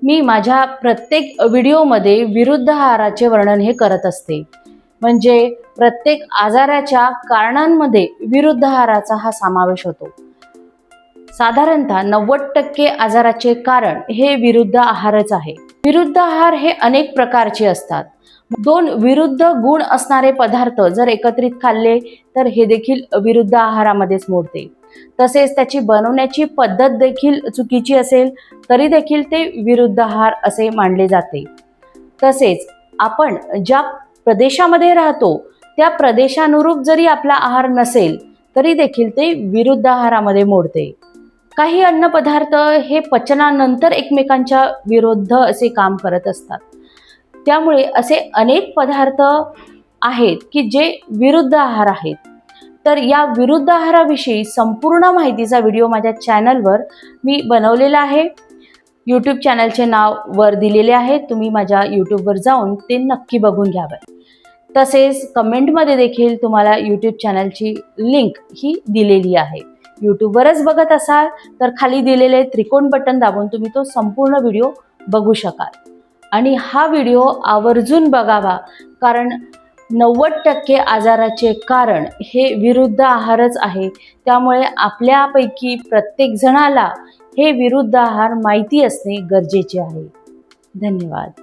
मी माझ्या प्रत्येक व्हिडिओमध्ये विरुद्ध आहाराचे वर्णन हे करत असते। म्हणजे प्रत्येक आजाराच्या कारणांमध्ये विरुद्ध आहाराचा हा समावेश होतो। साधारणतः 90% आजाराचे कारण हे विरुद्ध आहारच आहे। विरुद्ध आहार हे अनेक प्रकारचे असतात। दोन विरुद्ध गुण असणारे पदार्थ जर एकत्रित खाल्ले तर हे देखील विरुद्ध आहारामध्येच मोडते। तसेच त्याची बनवण्याची पद्धत देखील चुकीची असेल तरी देखील ते विरुद्ध आहार असे मानले जाते। तसेच आपण ज्या प्रदेशामध्ये राहतो त्या प्रदेशानुरूप जरी आपला आहार नसेल तरी देखील ते विरुद्ध आहारामध्ये मोडते। काही अन्नपदार्थ हे पचनानंतर एकमेकांच्या विरुद्ध असे काम करत असतात। त्यामुळे असे अनेक पदार्थ आहेत की जे विरुद्ध आहार आहेत। तर या विरुद्ध आहाराविषयी संपूर्ण माहितीचा व्हिडिओ माझ्या चॅनलवर मी बनवलेला आहे। यूट्यूब चॅनलचे नाव वर दिलेले आहे, तुम्ही माझ्या यूट्यूबवर जाऊन ते नक्की बघून घ्यावे। तसेच कमेंटमध्ये देखील तुम्हाला यूट्यूब चॅनलची लिंक ही दिलेली आहे। यूट्यूबवरच बघत असाल तर खाली दिलेले त्रिकोण बटन दाबून तुम्ही तो संपूर्ण व्हिडिओ बघू शकाल। आणि हा व्हिडिओ आवर्जून बघावा, कारण 90% आजाराचे कारण हे विरुद्ध आहारच आहे। त्यामुळे आपल्यापैकी प्रत्येक जणाला हे विरुद्ध आहार माहिती असणे गरजेचे आहे। धन्यवाद।